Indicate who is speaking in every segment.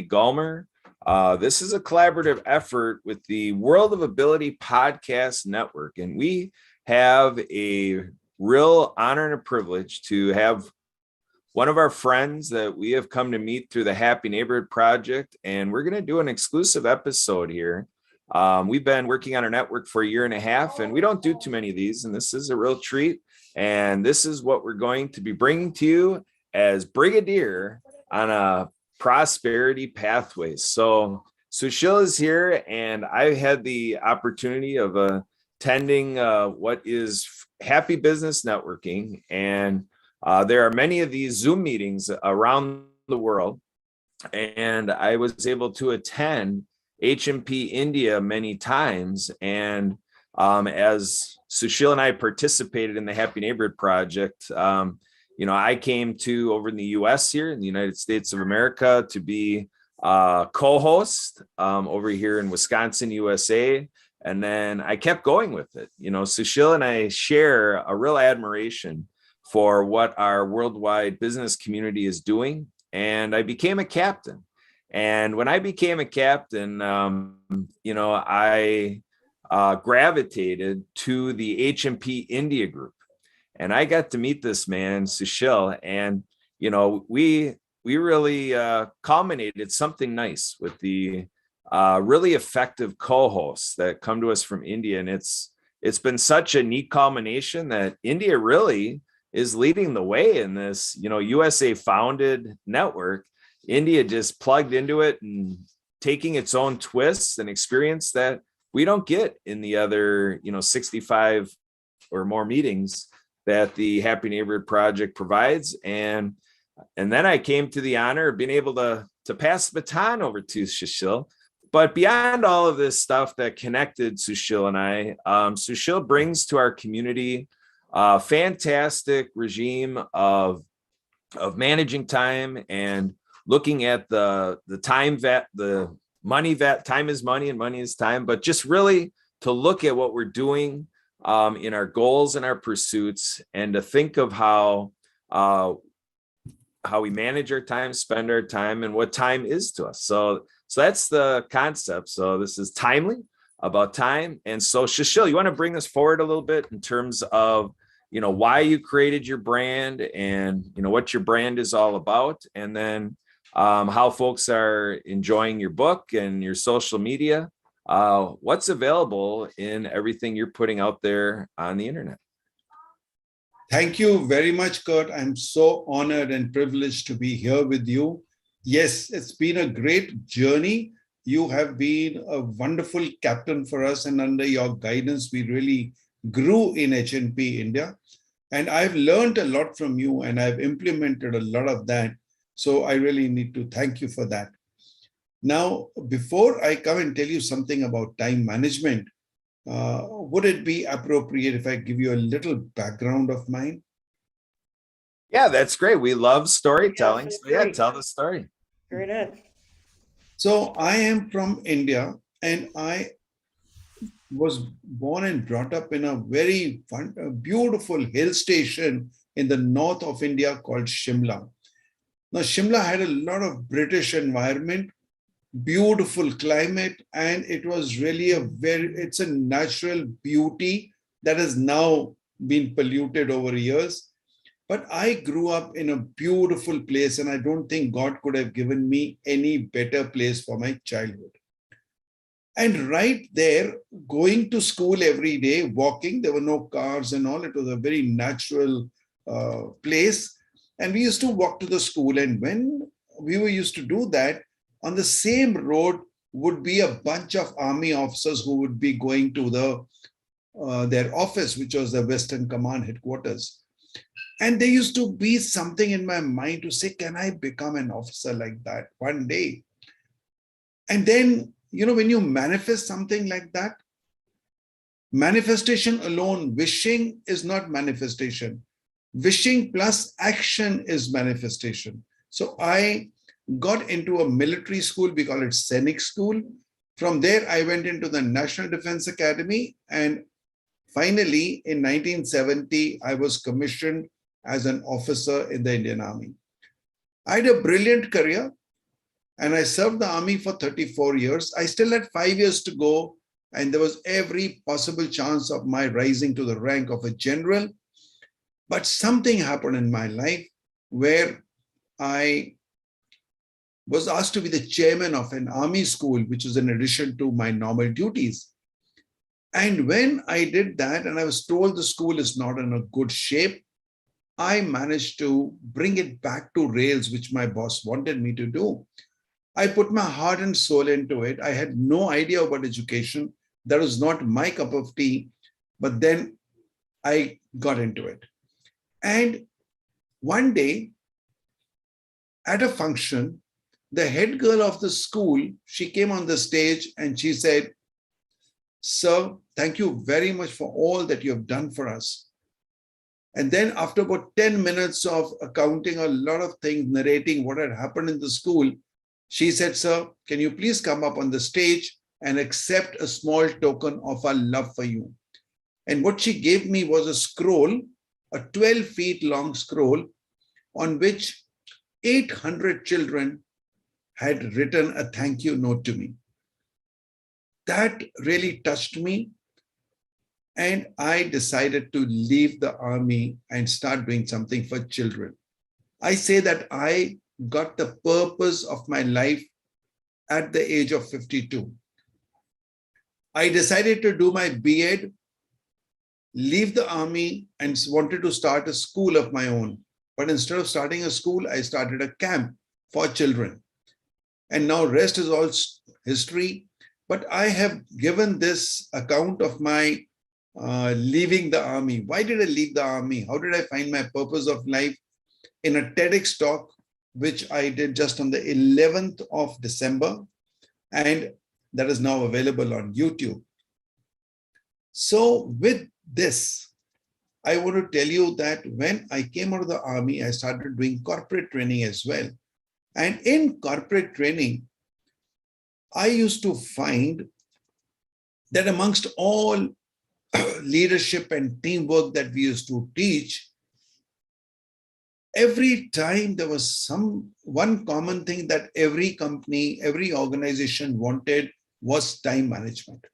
Speaker 1: Gulmer. This is a collaborative effort with the World of Ability Podcast Network, and we have a real honor and a privilege to have one of our friends that we have come to meet through the Happy Neighborhood Project, and we're going to do an exclusive episode here. We've been working on our network for a year and a half, and we don't do too many of these, and this is a real treat. And this is what we're going to be bringing to you as Brigadier on a prosperity pathway. So Sushil is here, and I had the opportunity of attending what is Happy Business Networking, and there are many of these Zoom meetings around the world, and I was able to attend HMP India many times. And as Sushil and I participated in the Happy Neighborhood Project, I came to over in the US here in the United States of America to be co-host over here in Wisconsin, USA. And then I kept going with it. Sushil and I share a real admiration for what our worldwide business community is doing. And I became a captain. And when I became a captain, I gravitated to the HMP India group. And I got to meet this man, Sushil, and we really culminated something nice with the really effective co-hosts that come to us from India. And it's been such a neat culmination that India really is leading the way in this, USA founded network. India just plugged into it and taking its own twists and experience that we don't get in the other, 65 or more meetings that the Happy Neighborhood Project provides. And then I came to the honor of being able to pass the baton over to Sushil. But beyond all of this stuff that connected Sushil and I, Sushil brings to our community a fantastic regime of managing time and looking at the time vet, the money vet. Time is money and money is time, but just really to look at what we're doing in our goals and our pursuits, and to think of how we manage our time, spend our time, and what time is to us. So that's the concept. So this is timely, about time. And so Sushil, you want to bring this forward a little bit in terms of why you created your brand and what your brand is all about, and then how folks are enjoying your book and your social media. What's available in everything you're putting out there on the internet.
Speaker 2: Thank you very much, Kurt. I'm so honored and privileged to be here with you. Yes, it's been a great journey. You have been a wonderful captain for us, and under your guidance, we really grew in HNP India. And I've learned a lot from you, and I've implemented a lot of that. So I really need to thank you for that. Now, before I come and tell you something about time management, would it be appropriate if I give you a little background of mine?
Speaker 1: Yeah, that's great. We love storytelling. So yeah, tell the story.
Speaker 3: Great.
Speaker 2: So I am from India, and I was born and brought up in a very beautiful hill station in the north of India called Shimla. Now, Shimla had a lot of British environment, beautiful climate, and it was really it's a natural beauty that has now been polluted over years. But I grew up in a beautiful place, and I don't think God could have given me any better place for my childhood. And right there, going to school every day, walking, there were no cars and all. It was a very natural place. And we used to walk to the school. And when we were used to do that, on the same road would be a bunch of army officers who would be going to their office, which was the Western Command headquarters. And there used to be something in my mind to say, can I become an officer like that one day? And then, when you manifest something like that, manifestation alone, wishing is not manifestation. Wishing plus action is manifestation. So I got into a military school, we call it Scenic School. From there, I went into the National Defense Academy. And finally, in 1970, I was commissioned as an officer in the Indian Army. I had a brilliant career. And I served the army for 34 years. I still had 5 years to go, and there was every possible chance of my rising to the rank of a general. But something happened in my life where I was asked to be the chairman of an army school, which is in addition to my normal duties. And when I did that, and I was told the school is not in a good shape, I managed to bring it back to rails, which my boss wanted me to do. I put my heart and soul into it. I had no idea about education. That was not my cup of tea. But then I got into it. And one day at a function, the head girl of the school, she came on the stage and she said, "Sir, thank you very much for all that you have done for us." And then after about 10 minutes of accounting a lot of things, narrating what had happened in the school, she said, "Sir, can you please come up on the stage and accept a small token of our love for you?" And what she gave me was a scroll, a 12 feet long scroll on which 800 children had written a thank you note to me. That really touched me. And I decided to leave the army and start doing something for children. I say that I got the purpose of my life at the age of 52. I decided to do my B.Ed, leave the army, and wanted to start a school of my own. But instead of starting a school, I started a camp for children. And now rest is all history. But I have given this account of my leaving the army. Why did I leave the army? How did I find my purpose of life? In a TEDx talk, which I did just on the 11th of December, and that is now available on YouTube. So with this, I want to tell you that when I came out of the army, I started doing corporate training as well. And in corporate training, I used to find that amongst all leadership and teamwork that we used to teach, every time there was one common thing that every company, every organization wanted was time management.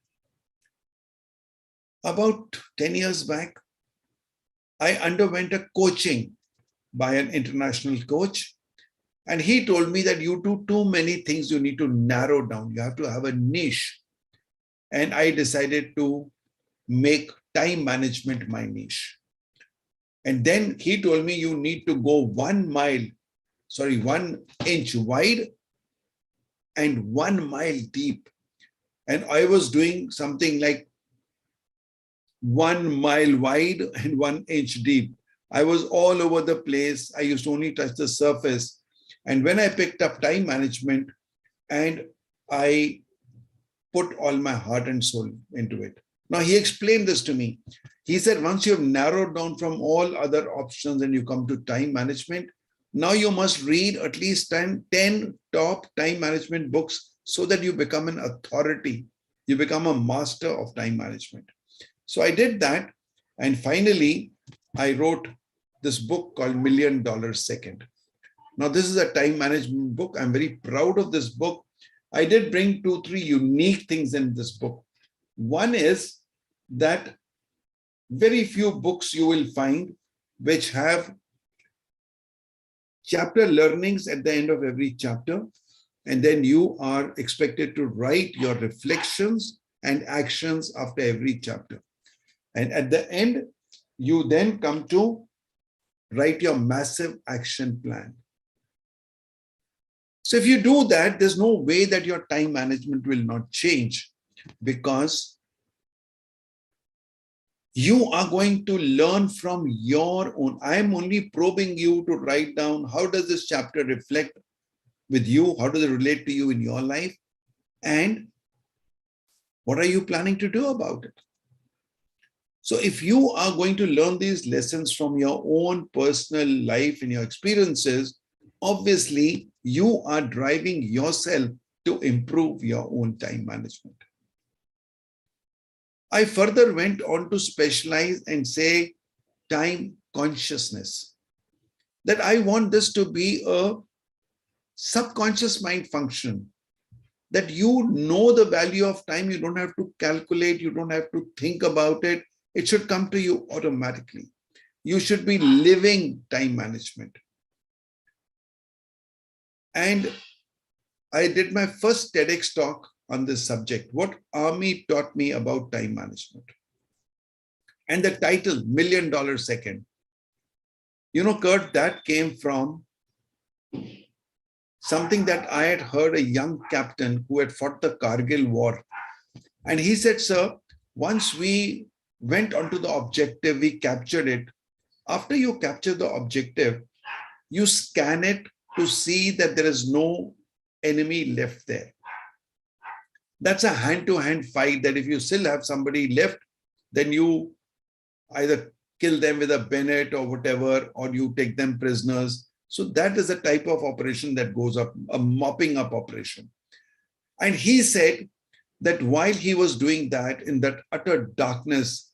Speaker 2: About 10 years back, I underwent a coaching by an international coach. And he told me that you do too many things, you need to narrow down. You have to have a niche. And I decided to make time management my niche. And then he told me you need to go 1 inch wide and 1 mile deep. And I was doing something like 1 mile wide and 1 inch deep. I was all over the place. I used to only touch the surface. And when I picked up time management and I put all my heart and soul into it. Now, he explained this to me. He said, once you have narrowed down from all other options and you come to time management, now you must read at least 10 top time management books so that you become an authority. You become a master of time management. So I did that. And finally, I wrote this book called $1 Million Second. Now, this is a time management book. I'm very proud of this book. I did bring 2-3 unique things in this book. One is that very few books you will find which have chapter learnings at the end of every chapter. And then you are expected to write your reflections and actions after every chapter. And at the end, you then come to write your massive action plan. So if you do that, there's no way that your time management will not change, because you are going to learn from your own. I'm only probing you to write down, how does this chapter reflect with you? How does it relate to you in your life? And what are you planning to do about it? So if you are going to learn these lessons from your own personal life and your experiences, obviously you are driving yourself to improve your own time management. I further went on to specialize and say time consciousness, that I want this to be a subconscious mind function, that you know the value of time. You don't have to calculate, you don't have to think about it. It should come to you automatically. You should be living time management. And I did my first TEDx talk on this subject, what Army taught me about time management. And the title, $1 Million Second. You know, Kurt, that came from something that I had heard a young captain who had fought the Kargil war. And he said, sir, once we went onto the objective, we captured it. After you capture the objective, you scan it to see that there is no enemy left there. That's a hand-to-hand fight, that if you still have somebody left, then you either kill them with a bayonet or whatever, or you take them prisoners. So that is a type of operation that goes up, a mopping up operation. And he said that while he was doing that, in that utter darkness,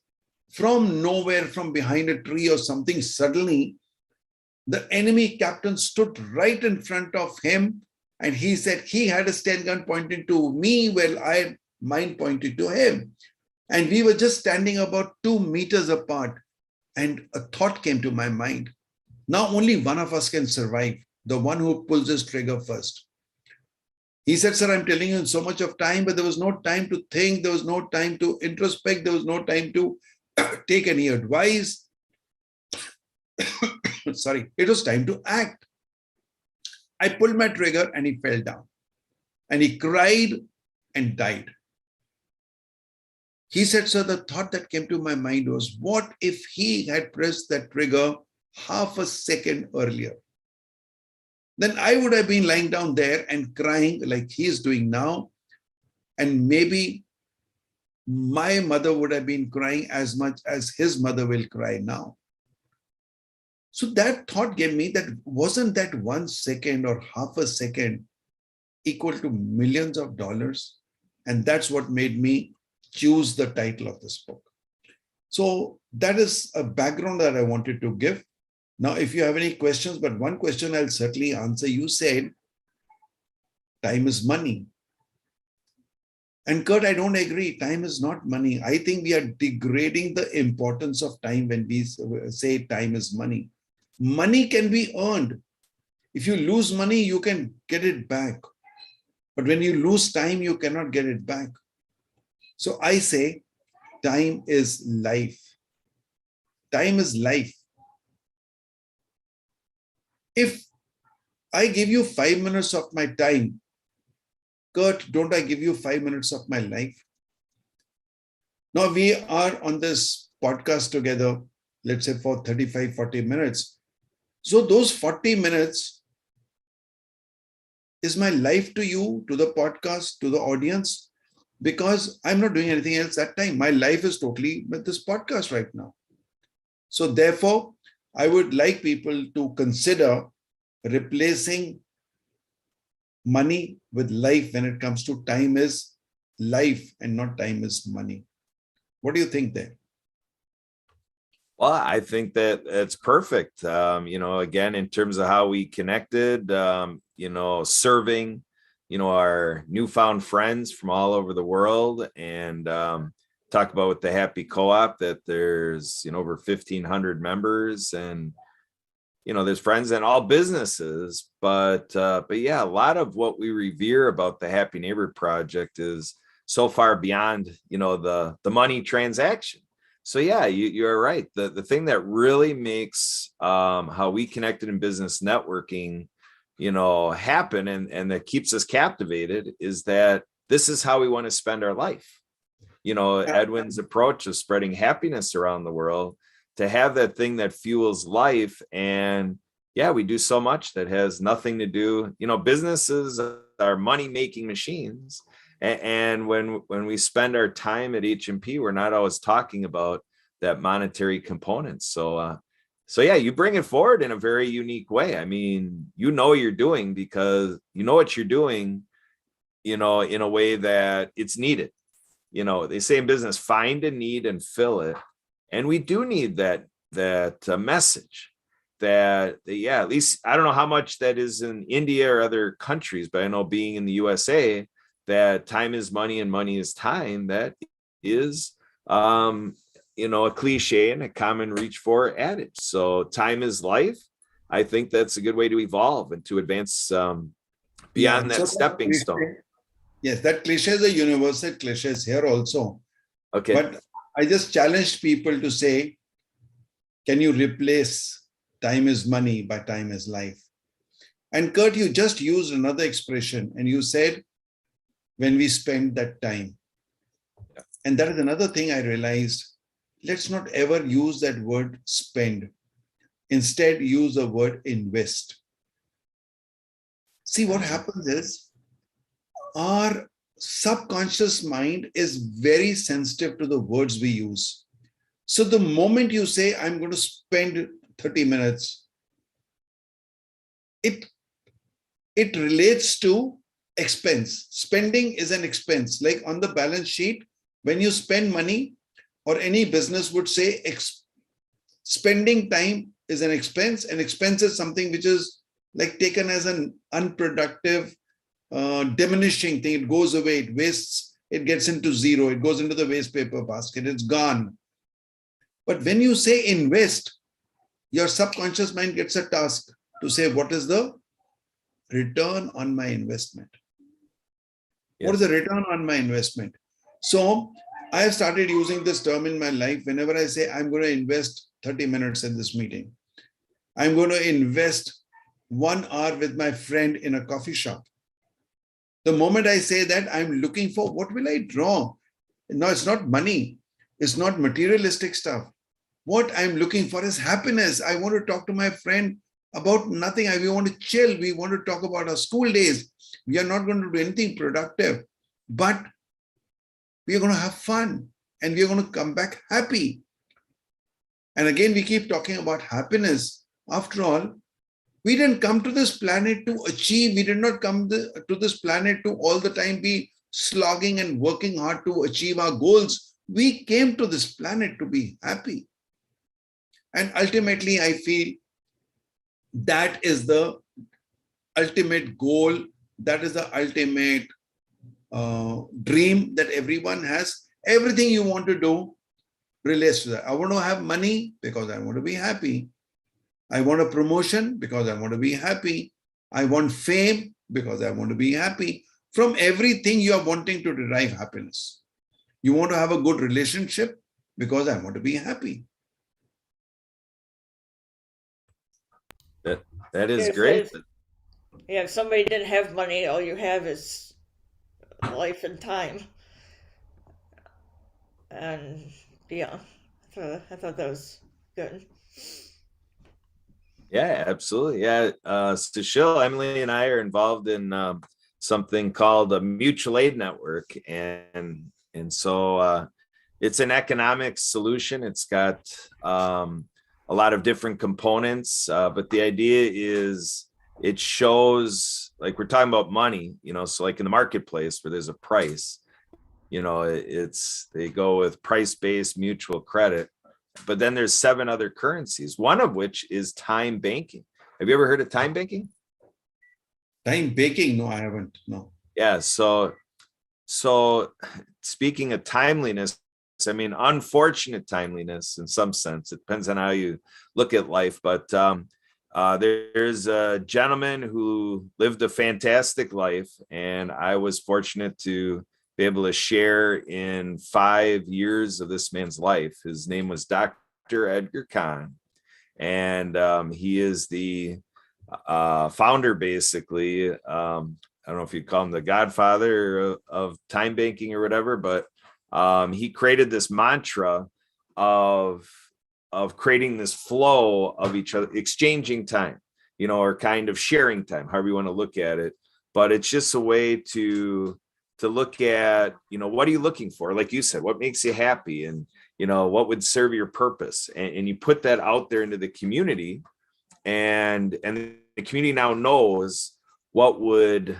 Speaker 2: from nowhere, from behind a tree or something, suddenly the enemy captain stood right in front of him. And he said he had a Sten gun pointing to me, while mine pointed to him. And we were just standing about 2 meters apart. And a thought came to my mind. Now only one of us can survive, the one who pulls his trigger first. He said, sir, I'm telling you in so much of time, but there was no time to think. There was no time to introspect. There was no time to take any advice. Sorry, it was time to act. I pulled my trigger and he fell down. And he cried and died. He said, sir, the thought that came to my mind was, what if he had pressed that trigger half a second earlier? Then I would have been lying down there and crying like he's doing now. And maybe my mother would have been crying as much as his mother will cry now. So that thought gave me that, wasn't that 1 second or half a second equal to millions of dollars? And that's what made me choose the title of this book. So that is a background that I wanted to give. Now, if you have any questions, but one question I'll certainly answer. You said, time is money. And Kurt, I don't agree. Time is not money. I think we are degrading the importance of time when we say time is money. Money can be earned. If you lose money, you can get it back. But when you lose time, you cannot get it back. So I say, time is life. Time is life. If I give you 5 minutes of my time, Kurt, don't I give you 5 minutes of my life? Now we are on this podcast together, let's say for 35, 40 minutes. So those 40 minutes is my life to you, to the podcast, to the audience, because I'm not doing anything else that time. My life is totally with this podcast right now. So therefore, I would like people to consider replacing money with life when it comes to time is life and not time is money. What do you think there?
Speaker 1: Well, I think that it's perfect. Again, in terms of how we connected, serving, our newfound friends from all over the world, and talk about with the Happy Co-op that there's, over 1,500 members, and, there's friends in all businesses, but yeah, a lot of what we revere about the Happy Neighbor Project is so far beyond, the money transaction. So yeah, you're right. The thing that really makes how we connected in business networking, happen and that keeps us captivated is that this is how we want to spend our life. Edwin's approach of spreading happiness around the world, to have that thing that fuels life. And yeah, we do so much that has nothing to do, businesses are money-making machines. And when we spend our time at H&P, we're not always talking about that monetary component. So yeah, you bring it forward in a very unique way. I mean, you're doing, because what you're doing, in a way that it's needed. They say in business, find a need and fill it. And we do need that message. yeah, at least I don't know how much that is in India or other countries, but I know being in the USA, that time is money and money is time. That is, a cliche and a common reach for adage. So time is life. I think that's a good way to evolve and to advance
Speaker 2: Yeah.
Speaker 1: beyond
Speaker 2: So
Speaker 1: that
Speaker 2: that
Speaker 1: stepping stone.
Speaker 2: cliche, yes, that cliche is a universal cliche here also.
Speaker 1: Okay.
Speaker 2: But I just challenged people to say, can you replace time is money by time is life? And Kurt, you just used another expression and you said, when we spend that time. And that is another thing I realized. Let's not ever use that word spend. Instead, use the word invest. See, what happens is our subconscious mind is very sensitive to the words we use. So the moment you say, I'm going to spend 30 minutes, it relates to expense. Spending is an expense. Like on the balance sheet, when you spend money, or any business would say spending time is an expense, and expense is something which is like taken as an unproductive, diminishing thing. It goes away, it wastes, it gets into zero, it goes into the waste paper basket, it's gone. But when you say invest, your subconscious mind gets a task to say, what is the return on my investment? Yes. What is the return on my investment? So I have started using this term in my life. Whenever I say I'm going to invest 30 minutes in this meeting, I'm going to invest 1 hour with my friend in a coffee shop. The moment I say that, I'm looking for what will I draw? No, it's not money. It's not materialistic stuff. What I'm looking for is happiness. I want to talk to my friend about nothing. We want to chill. We want to talk about our school days. We are not going to do anything productive, but we are going to have fun and we are going to come back happy. And again, we keep talking about happiness. After all, we didn't come to this planet to achieve. We did not come to this planet to all the time be slogging and working hard to achieve our goals. We came to this planet to be happy. And ultimately, I feel that is the ultimate goal. That is the ultimate dream that everyone has. Everything you want to do relates to that. I want to have money because I want to be happy. I want a promotion because I want to be happy. I want fame because I want to be happy. From everything you are wanting to derive happiness. You want to have a good relationship because I want to be happy.
Speaker 1: That is great.
Speaker 3: If somebody didn't have money, all you have is life and time. And yeah, I thought that was good.
Speaker 1: Yeah, absolutely. Yeah. Sushil, Emily, and I are involved in something called a mutual aid network. And so it's an economic solution. It's got a lot of different components, but the idea is it shows, like we're talking about money, so like in the marketplace where there's a price, they go with price-based mutual credit. But then there's 7 other currencies, one of which is time banking. Have you ever heard of time banking?
Speaker 2: Time banking? No, I haven't. No.
Speaker 1: Yeah. So speaking of timeliness, I mean, unfortunate timeliness in some sense. It depends on how you look at life. But there's a gentleman who lived a fantastic life, and I was fortunate to be able to share in 5 years of this man's life. His name was Dr. Edgar Kahn, and he is the founder, basically. I don't know if you'd call him the godfather of time banking or whatever, but he created this mantra of creating this flow of each other, exchanging time, or kind of sharing time, however you want to look at it. But it's just a way to look at, what are you looking for? Like you said, what makes you happy, and, what would serve your purpose? And you put that out there into the community, and the community now knows what would,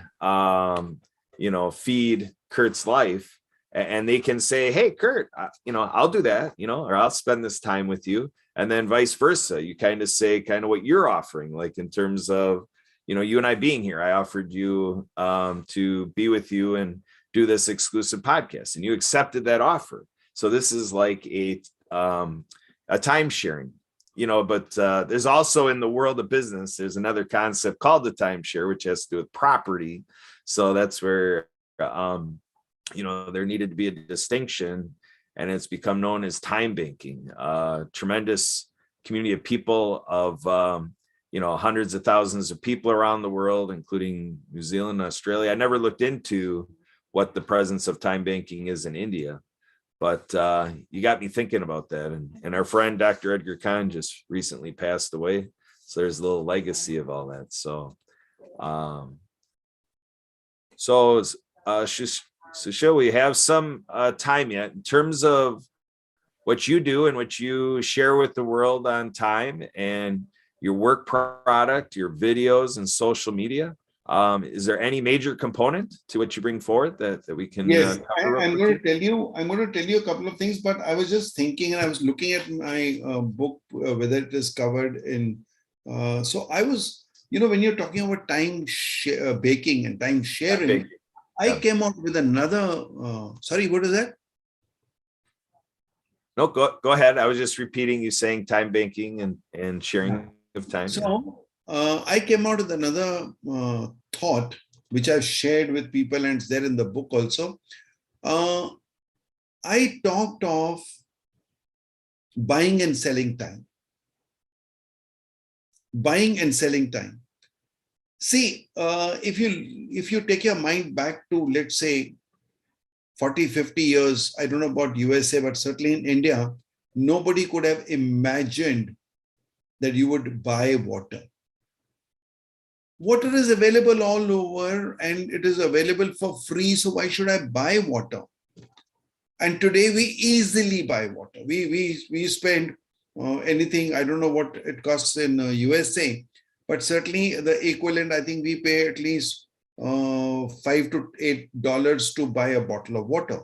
Speaker 1: feed Kurt's life. and they can say, hey, Kurt, I'll do that, or I'll spend this time with you. And then vice versa. You kind of say kind of what you're offering, like in terms of, you and I being here. I offered you to be with you and do this exclusive podcast, and you accepted that offer. So this is like a time sharing, but there's also in the world of business, there's another concept called the timeshare, which has to do with property. So that's where, there needed to be a distinction, and it's become known as time banking. Tremendous community of people of, hundreds of thousands of people around the world, including New Zealand, Australia. I never looked into what the presence of time banking is in India, but you got me thinking about that. And our friend, Dr. Edgar Khan, just recently passed away. So there's a little legacy of all that. So, shall we have some time yet in terms of what you do and what you share with the world on time and your work product, your videos and social media? Is there any major component to what you bring forward that we can?
Speaker 2: Yes, I'm going to tell you. I'm going to tell you a couple of things, but I was just thinking, and I was looking at my book, whether it is covered in. So I was, when you're talking about time baking and time sharing, I came out with another. Sorry, what is that?
Speaker 1: No, go ahead. I was just repeating you saying time banking and sharing of time.
Speaker 2: So I came out with another thought, which I've shared with people, and it's there in the book also. I talked of buying and selling time. Buying and selling time. See, if you take your mind back to, let's say, 40, 50 years, I don't know about USA, but certainly in India, nobody could have imagined that you would buy water. Water is available all over, and it is available for free. So why should I buy water? And today we easily buy water. We spend anything. I don't know what it costs in USA, but certainly the equivalent, I think we pay at least $5 to $8 to buy a bottle of water.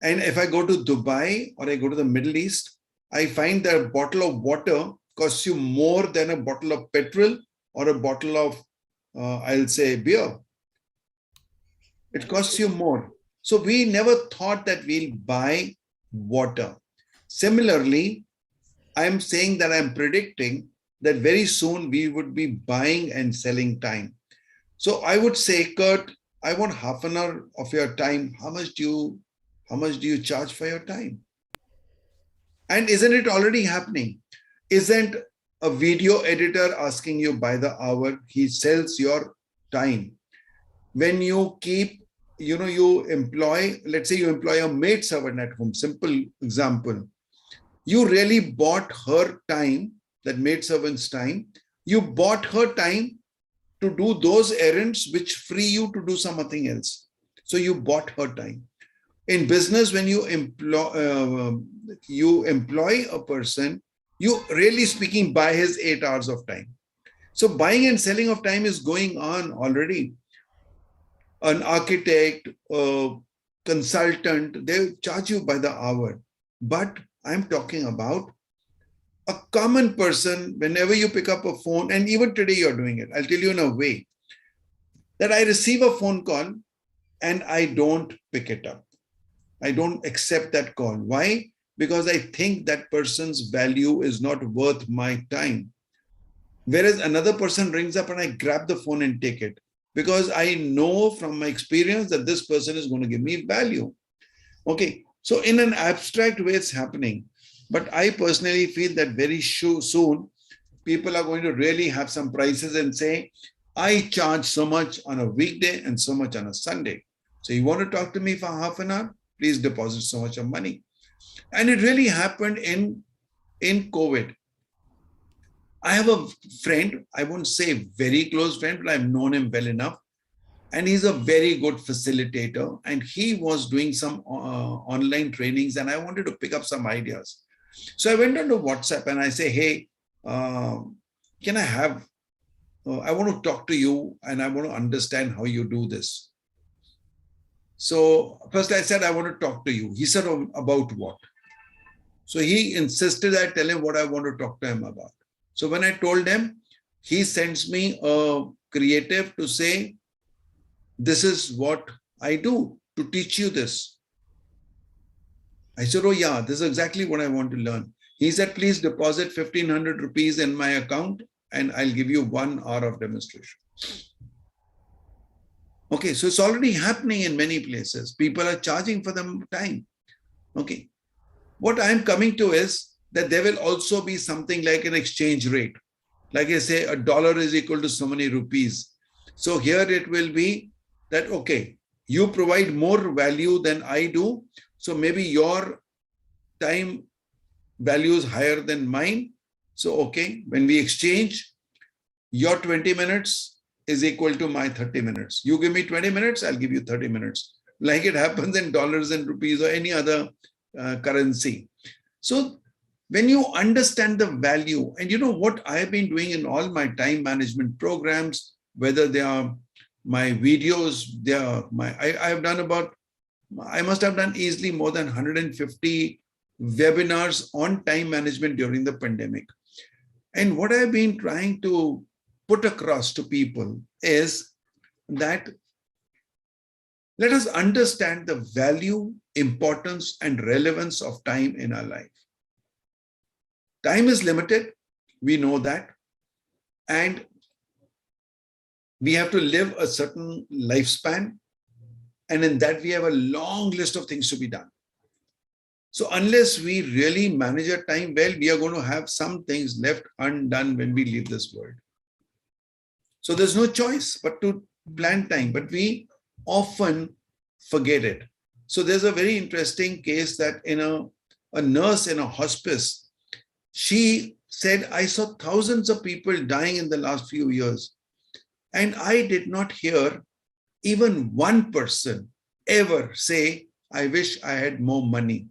Speaker 2: And if I go to Dubai or I go to the Middle East, I find that a bottle of water costs you more than a bottle of petrol or a bottle of, I'll say, beer. It costs you more. So we never thought that we'll buy water. Similarly, I'm saying that I'm predicting that very soon we would be buying and selling time. So I would say, Kurt, I want half an hour of your time. How much do you charge for your time? And isn't it already happening? Isn't a video editor asking you by the hour? He sells your time. When you keep, you employ, let's say you employ a maid servant at home, simple example. You really bought her time, that maid servant's time. You bought her time to do those errands which free you to do something else. So you bought her time. In business, when you employ a person, you really speaking buy his 8 hours of time. So buying and selling of time is going on already. An architect, a consultant, they charge you by the hour. But I'm talking about a common person. Whenever you pick up a phone, and even today you're doing it, I'll tell you in a way that I receive a phone call and I don't pick it up. I don't accept that call. Why? Because I think that person's value is not worth my time. Whereas another person rings up and I grab the phone and take it because I know from my experience that this person is going to give me value. Okay. So in an abstract way, it's happening. But I personally feel that very soon, people are going to really have some prices and say, I charge so much on a weekday and so much on a Sunday. So you want to talk to me for half an hour? Please deposit so much of money. And it really happened in COVID. I have a friend, I won't say very close friend, but I've known him well enough. And he's a very good facilitator. And he was doing some online trainings and I wanted to pick up some ideas. So I went on to WhatsApp and I say, hey, can I have, I want to talk to you and I want to understand how you do this. So first I said, I want to talk to you. He said, "Oh, about what?" So he insisted I tell him what I want to talk to him about. So when I told him, he sends me a creative to say, "This is what I do to teach you this." I said, "Oh yeah, this is exactly what I want to learn." He said, "Please deposit 1,500 rupees in my account and I'll give you 1 hour of demonstration." Okay, so it's already happening in many places. People are charging for them time. Okay. What I'm coming to is that there will also be something like an exchange rate. Like I say, $1 is equal to so many rupees. So here it will be that, okay, you provide more value than I do. So maybe your time value is higher than mine. So, okay, when we exchange, your 20 minutes is equal to my 30 minutes. You give me 20 minutes, I'll give you 30 minutes. Like it happens in dollars and rupees or any other currency. So when you understand the value, and you know what I've been doing in all my time management programs, whether they are my videos, they are I've done about, I must have done easily more than 150 webinars on time management during the pandemic. And what I've been trying to put across to people is that let us understand the value, importance, and relevance of time in our life. Time is limited, we know that, and we have to live a certain lifespan, and in that we have a long list of things to be done. So unless we really manage our time well, we are going to have some things left undone when we leave this world. So there's no choice but to plan time, but we often forget it. So there's a very interesting case that in a nurse in a hospice, she said, "I saw thousands of people dying in the last few years, and I did not hear even one person ever say, 'I wish I had more money.'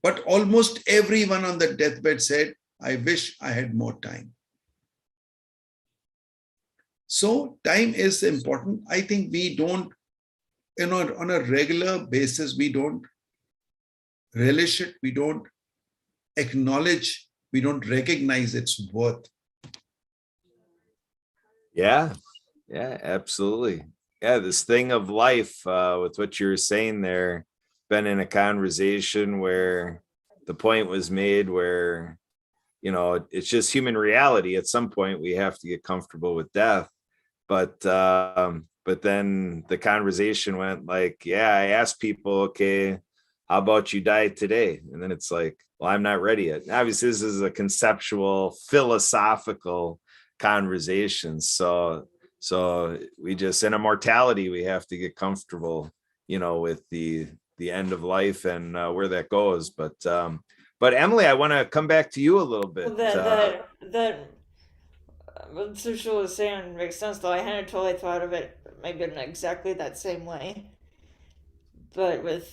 Speaker 2: But almost everyone on the deathbed said, 'I wish I had more time.'" So time is important. I think we don't, on a regular basis, we don't relish it, we don't acknowledge, we don't recognize its worth.
Speaker 1: Yeah, yeah, absolutely. Yeah, this thing of life, with what you were saying there, been in a conversation where the point was made where, it's just human reality. At some point, we have to get comfortable with death. But then the conversation went like, yeah, I asked people, okay, how about you die today? And then it's like, well, I'm not ready yet. Obviously, this is a conceptual, philosophical conversation. So we just, in immortality, we have to get comfortable, with the end of life and where that goes. But Emily, I want to come back to you a little bit.
Speaker 3: Well, that what Sushil was saying makes sense, though. I hadn't totally thought of it maybe in exactly that same way, but with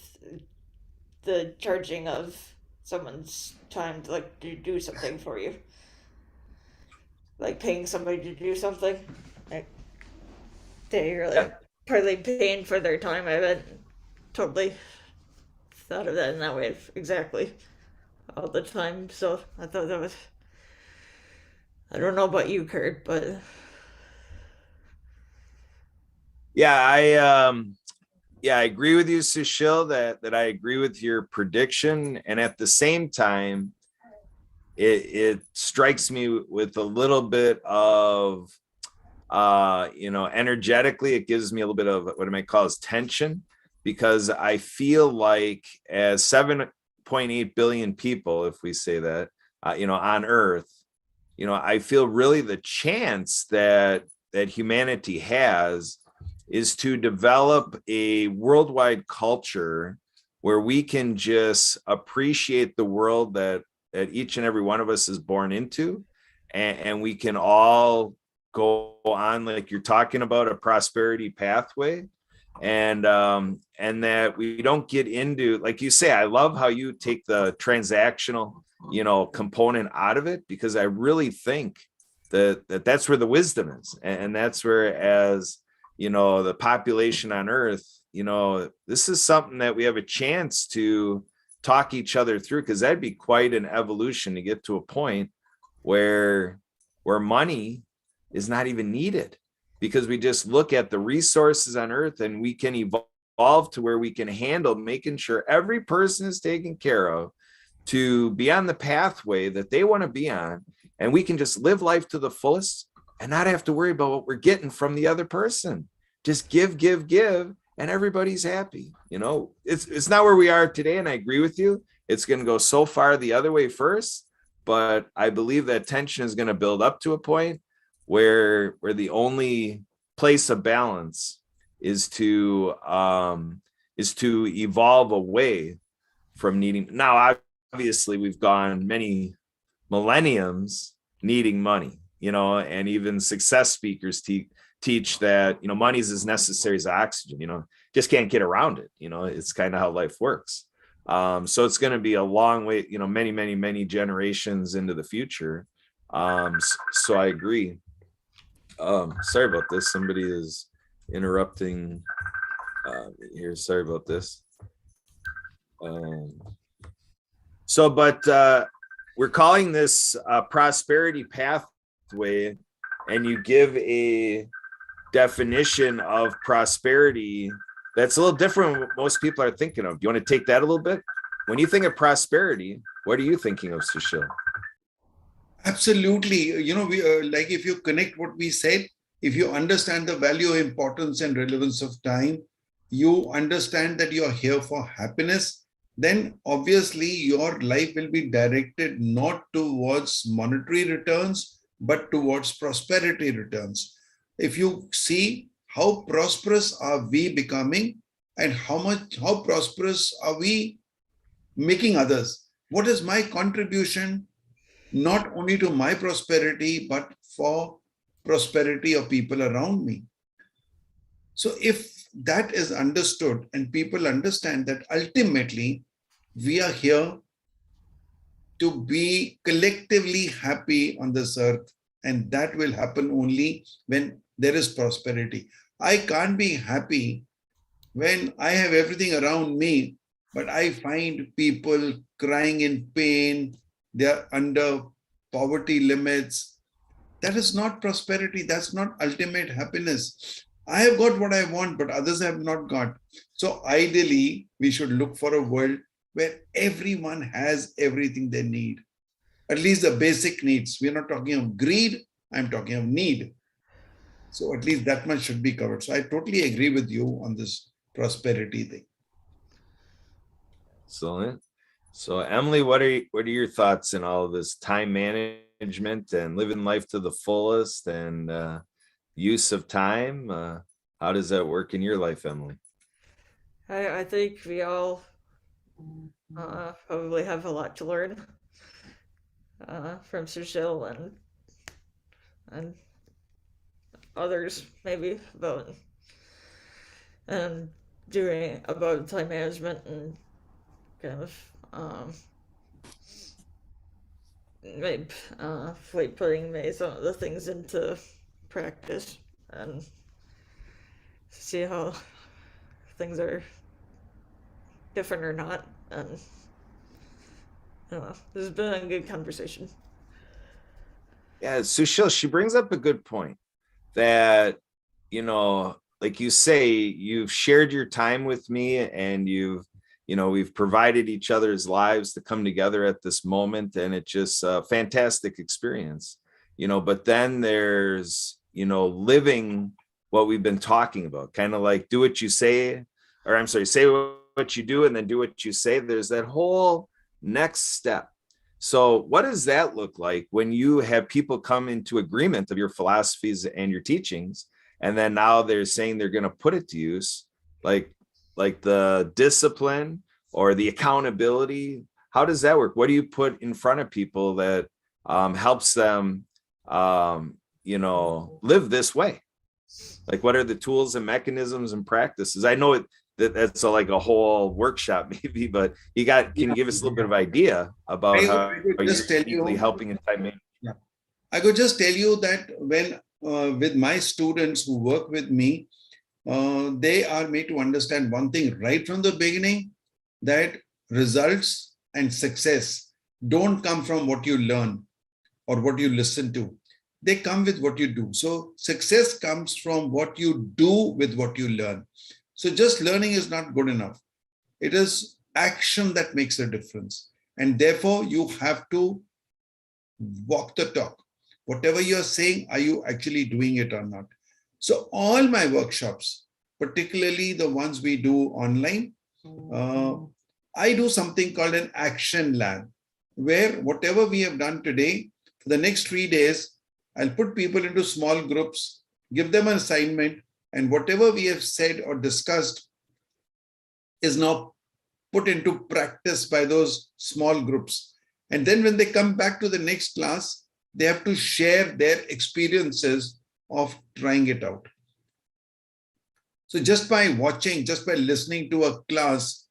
Speaker 3: the charging of someone's time to like do something for you, like paying somebody to do something, like they really
Speaker 1: Yeah.
Speaker 3: partly paying for their time. I haven't totally thought of that in that way exactly all the time. So I thought that was. I don't know about you, Kurt, but
Speaker 1: Yeah, I agree with you, Sushil, that I agree with your prediction. And at the same time, it strikes me with a little bit of energetically, it gives me a little bit of what I might call as tension, because I feel like as 7.8 billion people, if we say that, on Earth, I feel really the chance that humanity has is to develop a worldwide culture where we can just appreciate the world that each and every one of us is born into, and we can all go on, like you're talking about, a prosperity pathway, and that we don't get into, like you say, I love how you take the transactional component out of it, because I really think that's where the wisdom is, and that's where, as the population on Earth this is something that we have a chance to talk each other through, because that'd be quite an evolution to get to a point where money is not even needed, because we just look at the resources on earth and we can evolve to where we can handle making sure every person is taken care of to be on the pathway that they want to be on. And we can just live life to the fullest and not have to worry about what we're getting from the other person. Just give, and everybody's happy. It's not where we are today. And I agree with you. It's going to go so far the other way first, but I believe that tension is going to build up to a point where the only place of balance is to evolve away from needing. Now, obviously, we've gone many millenniums needing money, and even success speakers teach that, money is as necessary as oxygen, just can't get around it. It's kind of how life works. So it's going to be a long way, many generations into the future. So I agree. Sorry about this. Somebody is interrupting here. Sorry about this. But we're calling this prosperity pathway, and you give a definition of prosperity that's a little different than what most people are thinking of. Do you want to take that a little bit? When you think of prosperity, what are you thinking of, Sushil?
Speaker 2: Absolutely. Like if you connect what we said, if you understand the value, importance, and relevance of time, you understand that you are here for happiness, then obviously your life will be directed not towards monetary returns, but towards prosperity returns. If you see how prosperous are we becoming and how prosperous are we making others, what is my contribution not only to my prosperity, but for prosperity of people around me. So if that is understood and people understand that ultimately we are here to be collectively happy on this earth, and that will happen only when there is prosperity. I can't be happy when I have everything around me, but I find people crying in pain, they're under poverty limits. That is not prosperity. That's not ultimate happiness. I have got what I want, but others have not got. So ideally, we should look for a world where everyone has everything they need, at least the basic needs. We're not talking of greed, I'm talking of need. So at least that much should be covered. So I totally agree with you on this prosperity thing.
Speaker 1: Excellent. So Emily, what are your thoughts in all of this time management and living life to the fullest and use of time? How does that work in your life, Emily?
Speaker 3: I think we all probably have a lot to learn from Sushil and others maybe about doing about time management and kind of maybe like putting maybe some of the things into practice and see how things are different or not. And I don't know, this has been a good conversation.
Speaker 1: Yeah, Sushil, she brings up a good point that, like you say, you've shared your time with me, and we've provided each other's lives to come together at this moment, and it's just a fantastic experience, but then there's, living what we've been talking about, kind of like do what you say, or I'm sorry, say what you do and then do what you say. There's that whole next step. So what does that look like when you have people come into agreement of your philosophies and your teachings, and then now they're saying they're going to put it to use, like the discipline or the accountability? How does that work? What do you put in front of people that helps them, live this way? Like, what are the tools and mechanisms and practices? I know that's like a whole workshop maybe, but can you give us a little bit of idea about how you're helping in time management?
Speaker 2: Yeah. I could just tell you that when with my students who work with me, they are made to understand one thing right from the beginning, that results and success don't come from what you learn or what you listen to. They come with what you do. So success comes from what you do with what you learn. So just learning is not good enough. It is action that makes a difference. And therefore, you have to walk the talk. Whatever you're saying, are you actually doing it or not? So all my workshops, particularly the ones we do online, uh, I do something called an action lab, where whatever we have done today, for the next 3 days, I'll put people into small groups, give them an assignment, and whatever we have said or discussed is now put into practice by those small groups. And then when they come back to the next class, they have to share their experiences of trying it out. So just by watching, just by listening to a class,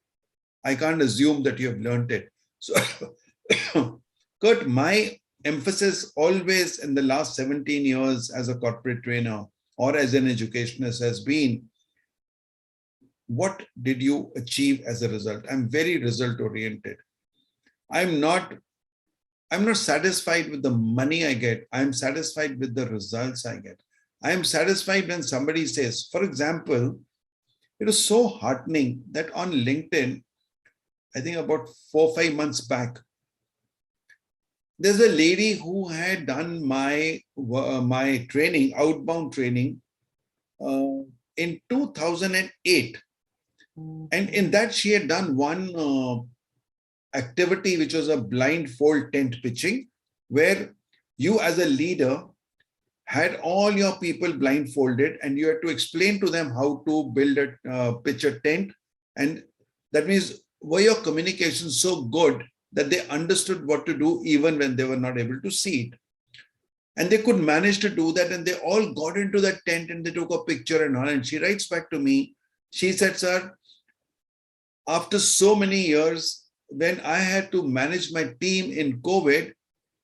Speaker 2: I can't assume that you have learned it. So, Kurt, my emphasis always in the last 17 years as a corporate trainer or as an educationist has been, what did you achieve as a result? I'm very result oriented. I'm not satisfied with the money I get. I'm satisfied with the results I get. I am satisfied when somebody says, for example, it was so heartening that on LinkedIn, I think about 4 or 5 months back, there's a lady who had done my training, outbound training, in 2008. And in that, she had done one activity, which was a blindfold tent pitching, where you as a leader had all your people blindfolded and you had to explain to them how to build a pitch a tent. And that means, were your communications so good that they understood what to do even when they were not able to see it? And they could manage to do that. And they all got into that tent and they took a picture and all. And she writes back to me, she said, sir, after so many years, when I had to manage my team in COVID,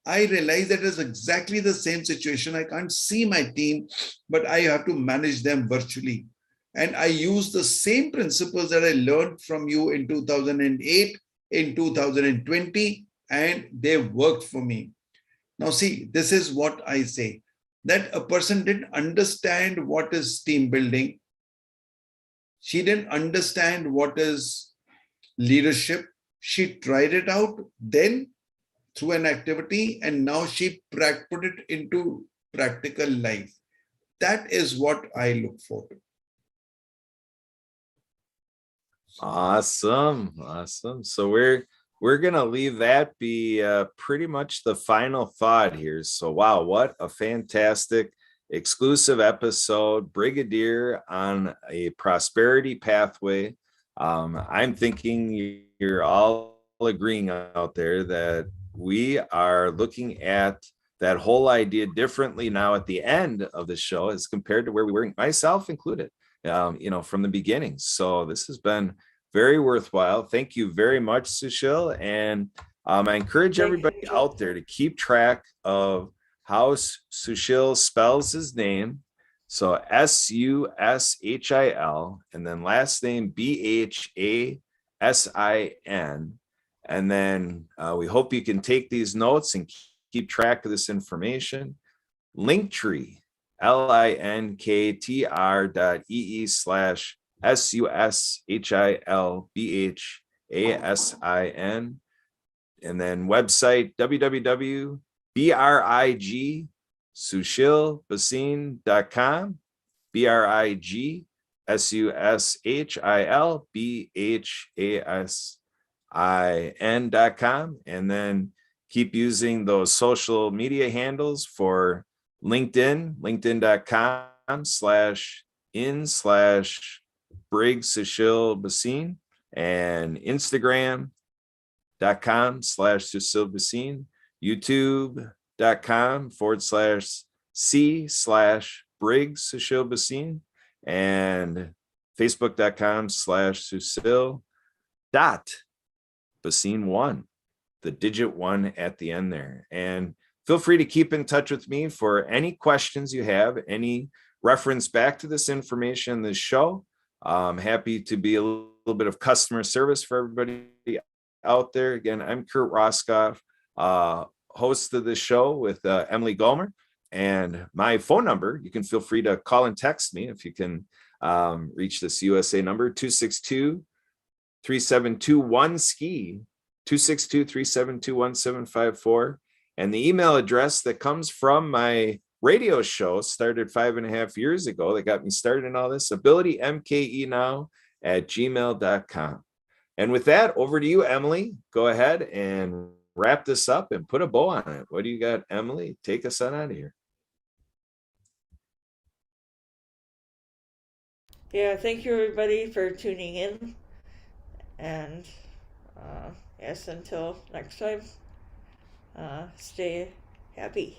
Speaker 2: I realized that it's exactly the same situation. I can't see my team, but I have to manage them virtually. And I use the same principles that I learned from you in 2008, in 2020, and they worked for me. Now, see, this is what I say, that a person didn't understand what is team building. She didn't understand what is leadership. She tried it out then through an activity, and now she put it into practical life. That is what I look for.
Speaker 1: Awesome. So we're gonna leave that be pretty much the final thought here. So wow, what a fantastic exclusive episode, Brigadier on a prosperity pathway. I'm thinking you're all agreeing out there that we are looking at that whole idea differently now at the end of the show as compared to where we were, myself included, from the beginning. So this has been very worthwhile. Thank you very much, Sushil. And I encourage everybody out there to keep track of how Sushil spells his name. So Sushil, and then last name Bhasin. And then we hope you can take these notes and keep track of this information. Linktree, linktr.ee/SUSHILBHASIN. And then website www.brigsushilbasin.com, BRIGSUSHILBHASIN.com. And then keep using those social media handles for LinkedIn, linkedin.com/in/Briggs and Instagram.com/Sushil, YouTube.com/C/Briggs and Facebook.com/Sushil.Basin1, the digit 1 at the end there. And feel free to keep in touch with me for any questions you have, any reference back to this information in this show. I'm happy to be a little bit of customer service for everybody out there. Again, I'm Kurt Roskoff, host of the show with Emily Gomer. And my phone number, you can feel free to call and text me if you can reach this USA number, 262-3721-SKI, 262-3721-1754. And the email address that comes from my radio show started 5.5 years ago that got me started in all this, abilitymkenow@gmail.com. And with that, over to you, Emily. Go ahead and wrap this up and put a bow on it. What do you got, Emily? Take us on out of here.
Speaker 3: Yeah, thank you everybody for tuning in. And yes, until next time, stay happy.